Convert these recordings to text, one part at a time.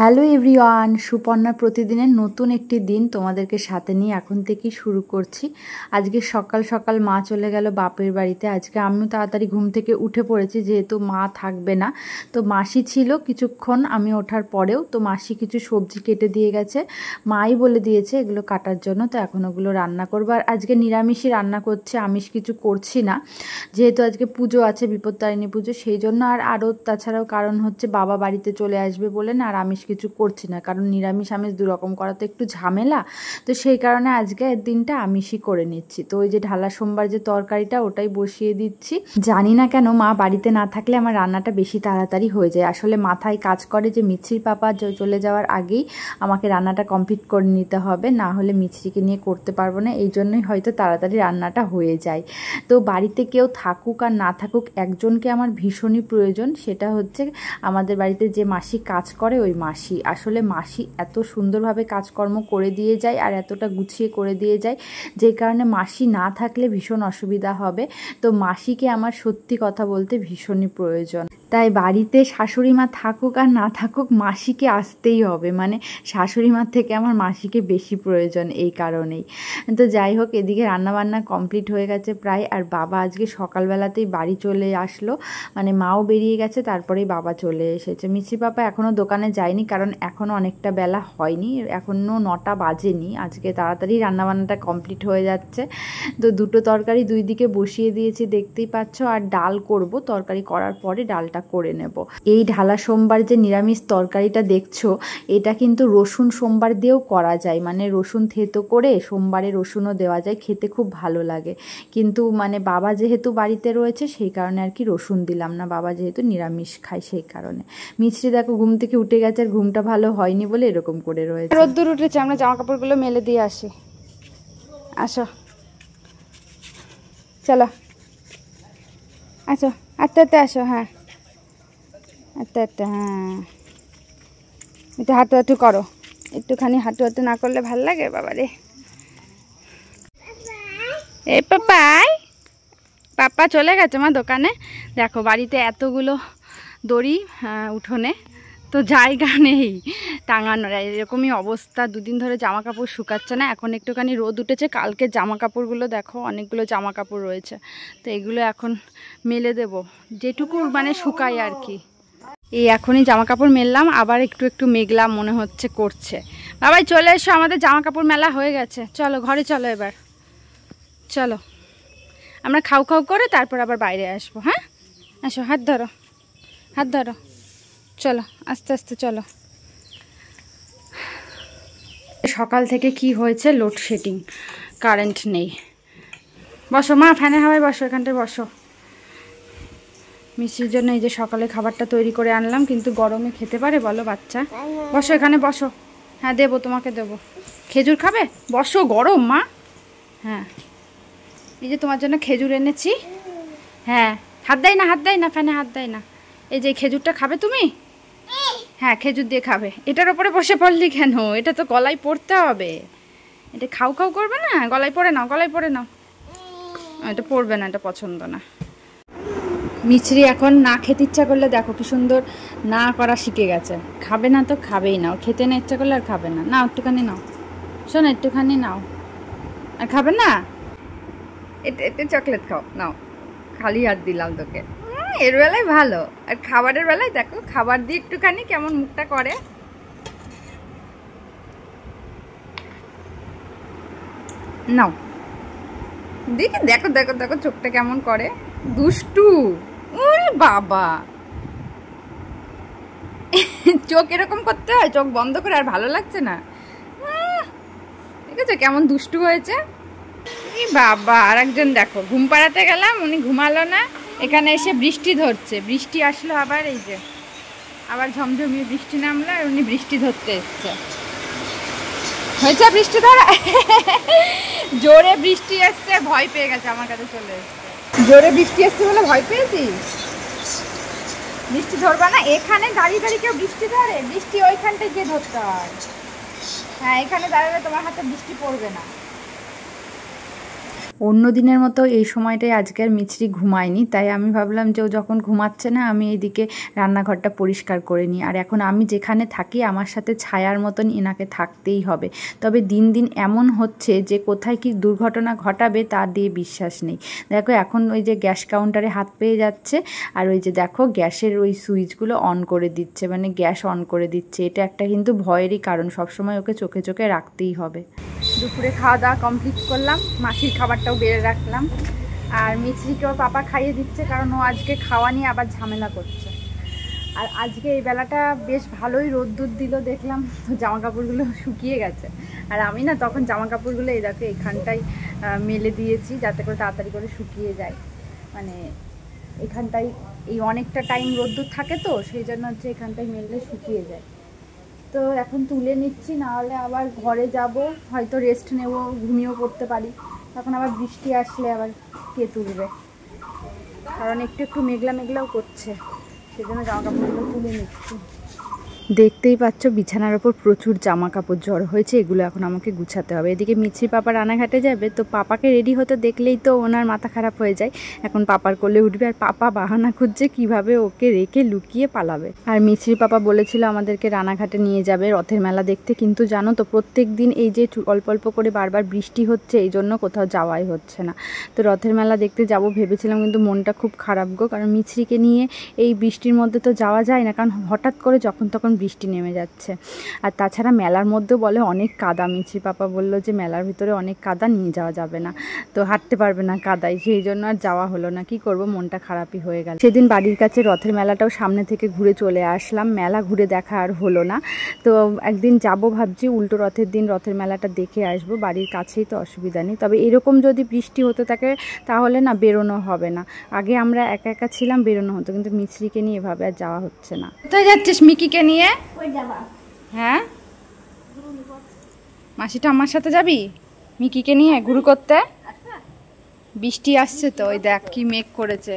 Hello everyone, সুপর্ণার প্রতিদিনের নতুন একটি দিন তোমাদেরকে সাথে নিয়ে এখন থেকেই শুরু করছি। আজকে সকাল সকাল মা চলে গেল বাপের বাড়িতে। আজকে আমিও তাড়াতাড়ি ঘুম থেকে উঠে পড়েছি, যেহেতু মা থাকবে না। তো মাসি ছিল কিছুক্ষণ আমি ওঠার পরেও, তো মাসি কিছু সবজি কেটে দিয়ে গেছে, মাই বলে দিয়েছে এগুলো কাটার জন্য। তো এখন ওগুলো রান্না করবো। আর আজকে নিরামিষই রান্না করছে, আমিষ কিছু করছি না, যেহেতু আজকে পুজো আছে, বিপত্তারিণী পুজো, সেই জন্য। আরও তাছাড়াও কারণ হচ্ছে বাবা বাড়িতে চলে আসবে বলে না, আর আমিষ কিছু করছি না, কারণ নিরামিষ আমিষ দুরকম করা তো একটু ঝামেলা। তো সেই কারণে আজকে দিনটা আমিষই করে নিচ্ছি। তো ওই যে ঢালা সোমবার যে তরকারিটা, ওটাই বসিয়ে দিচ্ছি। জানি না কেন মা বাড়িতে না থাকলে আমার রান্নাটা বেশি তাড়াতাড়ি হয়ে যায়। আসলে মাথায় কাজ করে যে মিছরির পাপা চলে যাওয়ার আগেই আমাকে রান্নাটা কমপ্লিট করে নিতে হবে, না হলে মিছরিকে নিয়ে করতে পারবো না। এই জন্যই হয়তো তাড়াতাড়ি রান্নাটা হয়ে যায়। তো বাড়িতে কেউ থাকুক আর না থাকুক, একজনকে আমার ভীষণই প্রয়োজন, সেটা হচ্ছে আমাদের বাড়িতে যে মাসি কাজ করে ওই মাসি। আসলে মাসি এত সুন্দরভাবে কাজকর্ম করে দিয়ে যায় আর এতটা গুছিয়ে করে দিয়ে যায়, যে কারণে মাসি না থাকলে ভীষণ অসুবিধা হবে। তো মাসিকে আমার সত্যি কথা বলতে ভীষণই প্রয়োজন। তাই বাড়িতে শাশুড়ি মা থাকুক আর না থাকুক, মাসিকে আসতেই হবে। মানে শাশুড়ি মার থেকে আমার মাসিকে বেশি প্রয়োজন, এই কারণেই। তো যাই হোক, এদিকে রান্নাবান্না কমপ্লিট হয়ে গেছে প্রায়। আর বাবা আজকে সকালবেলাতেই বাড়ি চলে আসলো, মানে মাও বেরিয়ে গেছে, তারপরেই বাবা চলে এসেছে। মিছরি পাপা এখনও দোকানে যায়নি, কারণ এখনও অনেকটা বেলা হয়নি, এখনও 9টা বাজেনি। আজকে তাড়াতাড়ি রান্নাবান্নাটা কমপ্লিট হয়ে যাচ্ছে। তো দুটো তরকারি দুই দিকে বসিয়ে দিয়েছি, দেখতেই পাচ্ছ। আর ডাল করব, তরকারি করার পরে ডালটা করে নেব। এই ঢালা সোমবার যে নিরামিষ তরকারিটা দেখছো, এটা কিন্তু রসুন সোমবার দিয়েও করা যায়। মানে রসুন থেতো করে সোমবারে রসুনও দেওয়া যায়, খেতে খুব ভালো লাগে। কিন্তু মানে বাবা যেহেতু বাড়িতে রয়েছে সেই কারণে আর কি রসুন দিলাম না, বাবা যেহেতু নিরামিষ খায় সেই কারণে। মিছরি দেখো ঘুম থেকে উঠে গেছে, আর ঘুমটা ভালো হয়নি বলে এরকম করে রয়েছে। রোদ্দুর উঠেছে, আমরা জামা কাপড়গুলো মেলে দিয়ে আসি। আসো, চলো আসো, আস্তে আস্তে আসো। হ্যাঁ আস্তে আস্তে, হ্যাঁ একটু হাঁটু হাঁটু করো, একটুখানি হাঁটু হাঁটু না করলে ভাল লাগে বাবারে। এই পাপাই, পাপা চলে গেছে মা দোকানে। দেখো বাড়িতে এতগুলো দড়ি উঠোনে, তো জায়গা নেই টাঙানোর, এরকমই অবস্থা। দুদিন ধরে জামা কাপড় শুকাচ্ছে না। এখন একটুখানি রোদ উঠেছে, কালকে জামা কাপড়গুলো দেখো অনেকগুলো জামা কাপড় রয়েছে, তো এগুলো এখন মেলে দেব, যেটুকু মানে শুকায় আর কি। এই এখনই জামা কাপড় মেললাম, আবার একটু একটু মেঘলা মনে হচ্ছে করছে। বাবাই চলে এসো, আমাদের জামা কাপড় মেলা হয়ে গেছে, চলো ঘরে চলো এবার, চলো আমরা খাও খাও করে তারপর আবার বাইরে আসবো। হ্যাঁ আসো, হাত ধরো, হাত ধরো, চলো আস্তে আস্তে চলো। সকাল থেকে কি হয়েছে, লোডশেডিং, কারেন্ট নেই। বসো মা, ফ্যানের হাওয়ায় বসো, এখানটায় বসো। মিষ্টির জন্য এই যে সকালে খাবারটা তৈরি করে আনলাম, কিন্তু গরমে খেতে পারে বলো বাচ্চা? বসো এখানে বসো। হ্যাঁ দেবো, তোমাকে দেবো। খেজুর খাবে? বসো, গরম মা। হ্যাঁ এই যে তোমার জন্য খেজুর এনেছি। হ্যাঁ হাত দেয় না, হাত দেয় না, ফ্যানে হাত দেয় না। এই যে খেজুরটা খাবে তুমি? হ্যাঁ খেজুর দিয়ে খাবে। এটার ওপরে বসে পড়লি কেন? এটা তো গলায় পড়তে হবে। এটা খাও খাও করবে না, গলায় পড়ে নাও, গলায় পড়ে নাও। এটা পড়বে না, এটা পছন্দ না। মিছরি এখন না খেতে ইচ্ছা করলে দেখো কি সুন্দর না করা শিখে গেছে। খাবে না তো খাবেই না, ওর খেতে না ইচ্ছা করলে আর খাবে না। নাও একটুখানি নাও, শোনো একটুখানি নাও। আর খাবে না? এতে চকলেট খাও, নাও। খালি হাত দিলাম তোকে, এর বেলায় ভালো। আর খাবারের বেলায় দেখো, খাবার দিয়ে একটুখানি কেমন মুখটা করে। নাও দেখে, দেখো দেখো দেখো চোখটা কেমন করে, দুষ্টু। ওরে বাবা, চোখ এরকম করতে হয়? চোখ বন্ধ করে আর ভালো লাগছে না। ঠিক আছে, কেমন দুষ্টু হয়েছে। এই বাবা, আর একজন দেখো, ঘুম পাড়াতে গেলাম, উনি ঘুমালো না, এখানে এসে বৃষ্টি ধরছে। বৃষ্টি আসলো আবার, এই যে আবার ঝমঝমিয়ে বৃষ্টি নামলো, আর উনি বৃষ্টি ধরতে এসছে। হয়েছে বৃষ্টি ধরা? জোরে বৃষ্টি এসছে, ভয় পেয়ে গেছে, আমার কাছে চলে এসছে। জোরে বৃষ্টি এসছে বলে ভয় পেয়েছিস? বৃষ্টি ধরবা না? এখানে দাঁড়িয়ে দাঁড়িয়ে কেউ বৃষ্টি ধরে? বৃষ্টি ওইখানটায় গিয়ে ধরতে হয়। হ্যাঁ এখানে দাঁড়ালে তোমার হাতে বৃষ্টি পড়বে না। অন্য দিনের মতো এই সময়টায় আজকে আর মিছরি ঘুমায়নি, তাই আমি ভাবলাম যে ও যখন ঘুমাচ্ছে না আমি এইদিকে রান্নাঘরটা পরিষ্কার করে নিই। আর এখন আমি যেখানে থাকি আমার সাথে ছায়ার মতন এনাকে থাকতেই হবে। তবে দিন দিন এমন হচ্ছে যে কোথায় কি দুর্ঘটনা ঘটাবে তা দিয়ে বিশ্বাস নেই। দেখো এখন ওই যে গ্যাস কাউন্টারে হাত পেয়ে যাচ্ছে, আর ওই যে দেখো গ্যাসের ওই সুইচগুলো অন করে দিচ্ছে, মানে গ্যাস অন করে দিচ্ছে। এটা একটা কিন্তু ভয়েরই কারণ, সবসময় ওকে চোখে চোখে রাখতেই হবে। দুপুরে খাওয়া দাওয়া কমপ্লিট করলাম, মাসির খাবারটাও বেড়ে রাখলাম, আর মিছরিকে ওর পাপা খাইয়ে দিচ্ছে, কারণ ও আজকে খাওয়া নিয়ে আবার ঝামেলা করছে। আর আজকে এই বেলাটা বেশ ভালোই রোদ্দুর দিল দেখলাম, তো জামা কাপড়গুলো শুকিয়ে গেছে। আর আমি না তখন জামা কাপড়গুলো এই দেখো এখানটায় মেলে দিয়েছি যাতে করে তাড়াতাড়ি করে শুকিয়ে যায়। মানে এখানটায় এই অনেকটা টাইম রোদ্দুর থাকে তো সেই জন্য হচ্ছে এখানটায় মেললে শুকিয়ে যায়। তো এখন তুলে নিচ্ছি, নাহলে আবার ঘরে যাব, হয়তো রেস্ট নেব, ঘুমিয়েও পড়তে পারি। তখন আবার বৃষ্টি আসলে আবার কে তুলবে, কারণ একটু একটু মেঘলা মেঘলাও করছে, সেজন্য জামা কাপড়গুলো তুলে নিচ্ছি। দেখতেই পাচ্ছ বিছানার ওপর প্রচুর জামা কাপড় জড়ো হয়েছে, এগুলো এখন আমাকে গুছাতে হবে। এদিকে মিছরি পাপা রানাঘাটে যাবে, তো পাপাকে রেডি হতে দেখলেই তো ওনার মাথা খারাপ হয়ে যায়। এখন পাপার কোলে উঠবে আর পাপা বাহানা খুঁজছে কিভাবে ওকে রেখে লুকিয়ে পালাবে। আর মিছরি পাপা বলেছিল আমাদেরকে রানাঘাটে নিয়ে যাবে রথের মেলা দেখতে, কিন্তু জানো তো প্রত্যেক দিন এই যে অল্প অল্প করে বারবার বৃষ্টি হচ্ছে, এই জন্য কোথাও যাওয়াই হচ্ছে না। তো রথের মেলা দেখতে যাব ভেবেছিলাম, কিন্তু মনটা খুব খারাপ গো, কারণ মিছরিকে নিয়ে এই বৃষ্টির মধ্যে তো যাওয়া যায় না, কারণ হঠাৎ করে যখন তখন বৃষ্টি নেমে যাচ্ছে। আর তাছাড়া মেলার মধ্যেও বলে অনেক কাদা, মিছরি পাপা বলল যে মেলার ভিতরে অনেক কাদা, নিয়ে যাওয়া যাবে না, তো হাঁটতে পারবে না কাদায়, সেই জন্য আর যাওয়া হলো না। কি করব, মনটা খারাপই হয়ে গেল। সেদিন বাড়ির কাছে রথের মেলাটাও সামনে থেকে ঘুরে চলে আসলাম, মেলা ঘুরে দেখা আর হলো না। তো একদিন যাব ভাবছি, উল্টো রথের দিন রথের মেলাটা দেখে আসবো, বাড়ির কাছেই তো অসুবিধা নেই। তবে এরকম যদি বৃষ্টি হতে থাকে তাহলে না বেরোনো হবে না। আগে আমরা একা একা ছিলাম, বেরোনো হতো, কিন্তু মিছরিকে নিয়ে এভাবে আর যাওয়া হচ্ছে না। কোথায় যাচ্ছিস মিকিকে নিয়ে? হ্যাঁ, মাসিটা আমার সাথে যাবি মিকিকে নিয়ে ঘুরু করতে? বৃষ্টি আসছে তো, ওই দেখ কি মেঘ করেছে।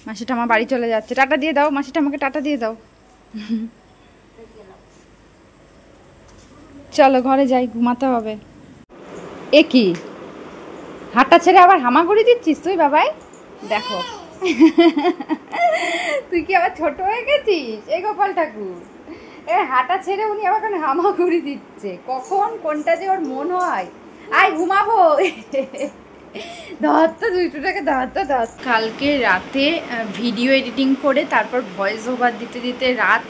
মাসিটা আমার বাড়ি চলে যাচ্ছে, টাটা দিয়ে দাও, মাসিটা আমাকে টাটা দিয়ে দাও। চলো ঘরে যাই, ঘুমাতে হবে। এ কি হাঁটা ছেড়ে আবার হামাগুড়ি দিচ্ছিস তুই বাবাই? দেখো তুই কি আবার ছোট হয়ে গেছিস? এই গোপাল ঠাকুর এ হাঁটা ছেড়ে উনি আবার কেন হামাগুড়ি দিচ্ছে, কখন কোনটা যে ওর মন হয়। আয় ঘুমাবো। ধরতো দুইটাকে ধরতো। কালকে রাতে ভিডিও এডিটিং করে তারপর ভয়েস ওভার দিতে দিতে রাত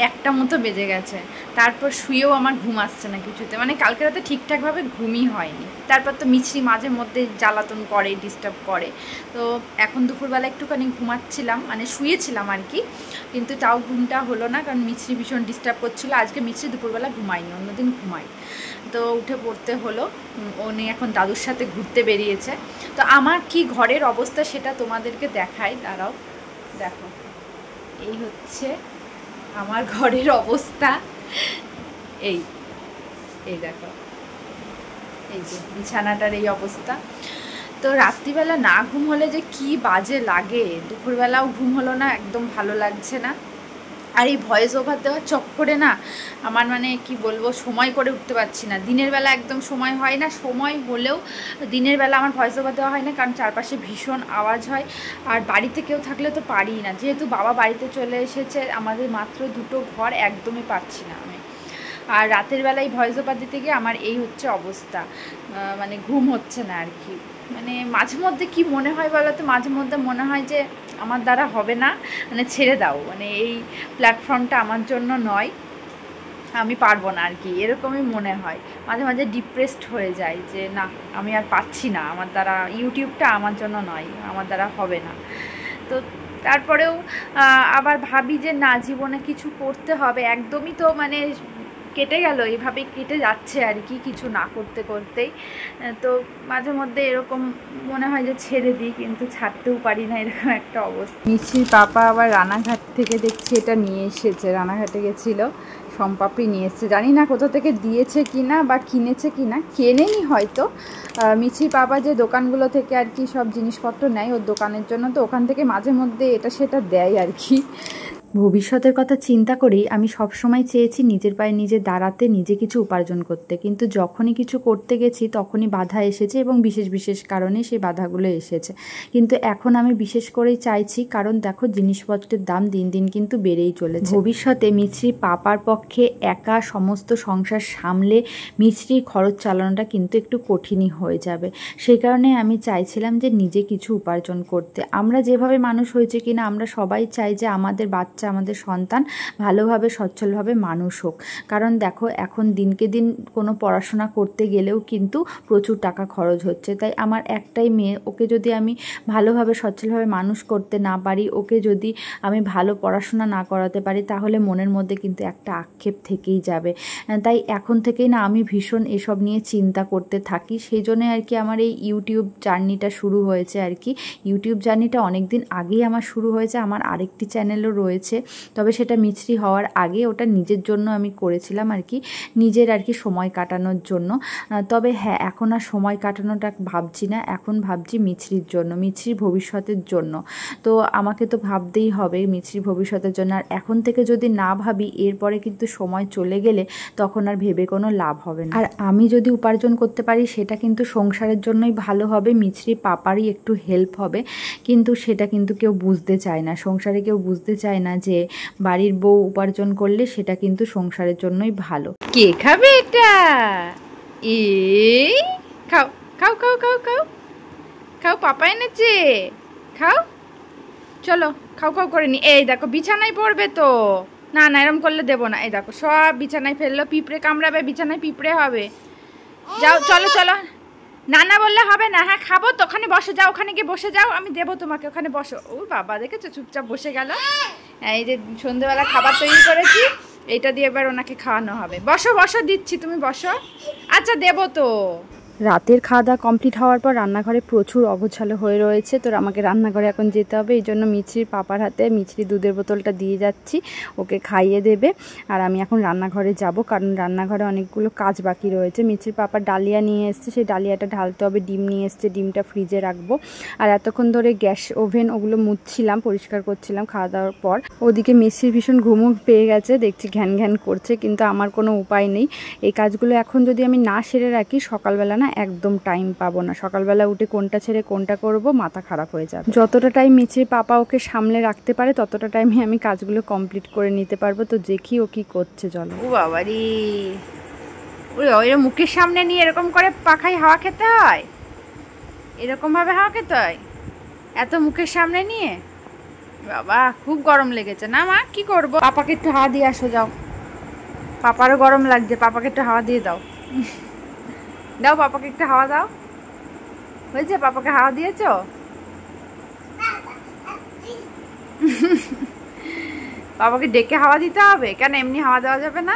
1টা মতো বেজে গেছে। তারপর শুয়েও আমার ঘুম আসছে না কিছুতে, মানে কালকে রাতে ঠিকঠাকভাবে ঘুমই হয়নি। তারপর তো মিছরি মাঝে মধ্যে জ্বালাতন করে, ডিস্টার্ব করে। তো এখন দুপুরবেলা একটুখানি ঘুমাচ্ছিলাম, মানে শুয়েছিলাম আর কি, কিন্তু তাও ঘুমটা হলো না, কারণ মিছরি ভীষণ ডিস্টার্ব করছিলো। আজকে মিছরি দুপুরবেলা ঘুমায়নি, অন্যদিন ঘুমাই। তো উঠে পড়তে হলো, উনি এখন দাদুর সাথে ঘুরতে বেরিয়েছে। তো আমার কি ঘরের অবস্থা সেটা তোমাদেরকে দেখাই, দাঁড়াও। দেখো এই হচ্ছে আমার ঘরের অবস্থা, এই এই দেখো, এই যে বিছানাটার এই অবস্থা। তো রাত্রিবেলা না ঘুম হলে যে কি বাজে লাগে, দুপুরবেলাও ঘুম হলো না, একদম ভালো লাগছে না। আর এই ভয়েস ওভার দেওয়ার চক্করে না আমার মানে কি বলবো, সময় করে উঠতে পারছি না। দিনের বেলা একদম সময় হয় না, সময় হলেও দিনের বেলা আমার ভয়েস ওভার দেওয়া হয় না, কারণ চারপাশে ভীষণ আওয়াজ হয়। আর বাড়িতে কেউ থাকলে তো পারি না, যেহেতু বাবা বাড়িতে চলে এসেছে, আমাদের মাত্র 2টো ঘর, একদমই পারছি না আমি। আর রাতের বেলায় ভয়েস ওভার দিতে গিয়ে আমার এই হচ্ছে অবস্থা, মানে ঘুম হচ্ছে না আর কি। মানে মাঝে মধ্যে কি মনে হয় বলো তো, মাঝে মধ্যে মনে হয় যে আমার দ্বারা হবে না, মানে ছেড়ে দাও, মানে এই প্ল্যাটফর্মটা আমার জন্য নয়, আমি পারবো না আর কি, এরকমই মনে হয়। মাঝে মাঝে ডিপ্রেসড হয়ে যায় যে না আমি আর পাচ্ছি না, আমার দ্বারা ইউটিউবটা আমার জন্য নয়, আমার দ্বারা হবে না। তো তারপরেও আবার ভাবি যে না, জীবনে কিছু করতে হবে, একদমই তো মানে কেটে গেল, এইভাবেই কেটে যাচ্ছে আর কি, কিছু না করতে করতেই। তো মাঝে মধ্যে এরকম মনে হয় যে ছেড়ে দিই, কিন্তু ছাড়তেও পারি না, এরকম একটা অবস্থা। মিছরির পাপা আবার রানাঘাট থেকে দেখছি এটা নিয়ে এসেছে, রানাঘাটে গেছিলো, সম্পাপড়ি নিয়ে এসছে, জানি না কোথা থেকে দিয়েছে কিনা বা কিনেছে কিনা, কেনেনি হয়তো। মিছরির পাপা যে দোকানগুলো থেকে আর কি সব জিনিসপত্র নেয় ওর দোকানের জন্য, তো ওখান থেকে মাঝে মধ্যে এটা সেটা দেয় আর কি। ভবিষ্যতের কথা চিন্তা করেই আমি সবসময় চেয়েছি নিজের পায়ে নিজে দাঁড়াতে, নিজে কিছু উপার্জন করতে, কিন্তু যখনই কিছু করতে গেছি তখনই বাধা এসেছে এবং বিশেষ বিশেষ কারণে সেই বাধাগুলো এসেছে। কিন্তু এখন আমি বিশেষ করেই চাইছি, কারণ দেখো জিনিসপত্রের দাম দিন দিন কিন্তু বেড়েই চলেছে। ভবিষ্যতে মিছরির পাপার পক্ষে একা সমস্ত সংসার সামলে মিছরির খরচ চালানোটা কিন্তু একটু কঠিনই হয়ে যাবে। সেই কারণে আমি চাইছিলাম যে নিজে কিছু উপার্জন করতে। আমরা যেভাবে মানুষ হয়েছে কিনা আমরা সবাই চাই যে আমাদের বাচ্চা, আমাদের সন্তান ভালোভাবে সচ্ছলভাবে মানুষ হোক। কারণ দেখো এখন দিনকে দিন কোনো পড়াশোনা করতে গেলেও কিন্তু প্রচুর টাকা খরচ হচ্ছে। তাই আমার একটাই মেয়ে, ওকে যদি আমি ভালোভাবে সচ্ছলভাবে মানুষ করতে না পারি, ওকে যদি আমি ভালো পড়াশোনা না করাতে পারি, তাহলে মনের মধ্যে কিন্তু একটা আক্ষেপ থেকেই যাবে। তাই এখন থেকেই না আমি ভীষণ এসব নিয়ে চিন্তা করতে থাকি। সেই জন্যই আর কি আমার এই ইউটিউব জার্নিটা শুরু হয়েছে আর কি। ইউটিউব জার্নিটা অনেক দিন আগেই আমার শুরু হয়েছে। আমার আরেকটি চ্যানেলও রয়েছে, তবে সেটা মিছরি হওয়ার আগে, ওটা নিজের জন্য আমি করেছিলাম আর কি, নিজের আর কি সময় কাটানোর জন্য। তবে হ্যাঁ, এখন আর সময় কাটানোটা ভাবছি না, এখন ভাবছি মিছরির জন্য, মিছরির ভবিষ্যতের জন্য। তো আমাকে তো ভাবতেই হবে মিছরির ভবিষ্যতের জন্য। আর এখন থেকে যদি না ভাবি, এরপরে কিন্তু সময় চলে গেলে তখন আর ভেবে কোনো লাভ হবে না। আর আমি যদি উপার্জন করতে পারি সেটা কিন্তু সংসারের জন্যই ভালো হবে, মিছরি পাপারই একটু হেল্প হবে। কিন্তু সেটা কিন্তু কেউ বুঝতে চায় না, সংসারে কেউ বুঝতে চায় না যে বাড়ির বউ উপার্জন করলে সেটা কিন্তু সংসারের জন্যই ভালো। কে খাবে এটা? খাও খাও খাও খাও খাও খাও, পাপা এনেছে, খাও, চলো খাও খাও করে নি। এই দেখো বিছানায় পড়বে তো, না না এরম করলে দেবো না। এই দেখো সব বিছানায় ফেললো, পিঁপড়ে কামড়াবে, বিছানায় পিঁপড়ে হবে। যাও চলো চলো, না না বললে হবে না। হ্যাঁ খাবো তো, ওখানে বসে যাও, ওখানে গিয়ে বসে যাও, আমি দেবো তোমাকে, ওখানে বসো। ও বাবা, দেখেছো চুপচাপ বসে গেল। এই যে সন্ধ্যেবেলা খাবার তৈরি করেছি, এইটা দিয়ে এবার ওনাকে খাওয়ানো হবে। বসো বসো, দিচ্ছি, তুমি বসো। আচ্ছা দেবো তো। রাতের খাওয়া দাওয়া কমপ্লিট হওয়ার পর রান্নাঘরে প্রচুর অগোছালো হয়ে রয়েছে। তো আমাকে রান্নাঘরে এখন যেতে হবে, এই জন্য মিছরির পাপার হাতে মিছরি দুধের বোতলটা দিয়ে যাচ্ছি, ওকে খাইয়ে দেবে। আর আমি এখন রান্নাঘরে যাব, কারণ রান্নাঘরে অনেকগুলো কাজ বাকি রয়েছে। মিছরির পাপার ডালিয়া নিয়ে এসছে, সেই ডালিয়াটা ঢালতে হবে। ডিম নিয়ে এসছে, ডিমটা ফ্রিজে রাখবো। আর এতক্ষণ ধরে গ্যাস ওভেন ওগুলো মুছছিলাম, পরিষ্কার করছিলাম খাওয়া দাওয়ার পর। ওদিকে মিছরির ভীষণ ঘুমও পেয়ে গেছে, দেখছি ঘ্যান ঘ্যান করছে, কিন্তু আমার কোনো উপায় নেই। এই কাজগুলো এখন যদি আমি না সেরে রাখি, সকালবেলা না একদম টাইম পাবো না। সকালবেলা উঠে কোনটা ছেড়ে কোনটা করব, মাথা খারাপ হয়ে যাবে। যতটা টাইম মিছরির পাপা ওকে সামলে রাখতে পারে, ততটা টাইমে আমি কাজগুলো কমপ্লিট করে নিতে পারবো। তো দেখি ও কি করছে, চলো। ও বাবারি, ওই মুখের সামনে নিয়ে এরকম করে পাখায় হাওয়া খেতে হয়, এরকম ভাবে হাওয়া খেতে হয়, এত মুখের সামনে নিয়ে? বাবা খুব গরম লেগেছে না মা, কি করব? পাপাকে একটু হাওয়া দিয়ে আসো, যাও। পাপারও গরম লাগছে, পাপাকে একটু হাওয়া দিয়ে দাও। দাও পাপাকে একটু হাওয়া দাও। হয়েছে, পাপাকে হাওয়া দিয়েছো? পাপাকে ডেকে হাওয়া দিতে হবে কেন? এমনি হাওয়া দেওয়া যাবে না?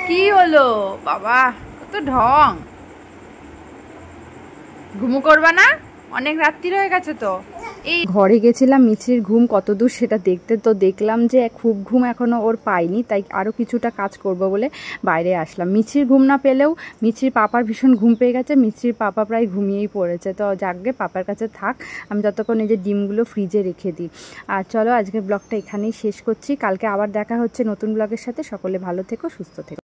কি হলো বাবা, কত ঢং! ঘুমু করবা না? অনেক রাত্রি হয়ে গেছে তো। এই ঘরে গেছিলাম, মিছরির ঘুম কত দূর সেটা দেখতে। তো দেখলাম যে খুব ঘুম এখনও ওর পাইনি, তাই আরও কিছুটা কাজ করব বলে বাইরে আসলাম। মিছরির ঘুম না পেলেও মিছরির পাপার ভীষণ ঘুম পেয়ে গেছে, মিছরির পাপা প্রায় ঘুমিয়েই পড়েছে। তো যাকগে, পাপার কাছে থাক, আমি যতক্ষণ এই যে ডিমগুলো ফ্রিজে রেখে দিই। আর চলো আজকের ব্লগটা এখানেই শেষ করছি, কালকে আবার দেখা হচ্ছে নতুন ব্লগের সাথে। সকলে ভালো থেকো, সুস্থ থেকো।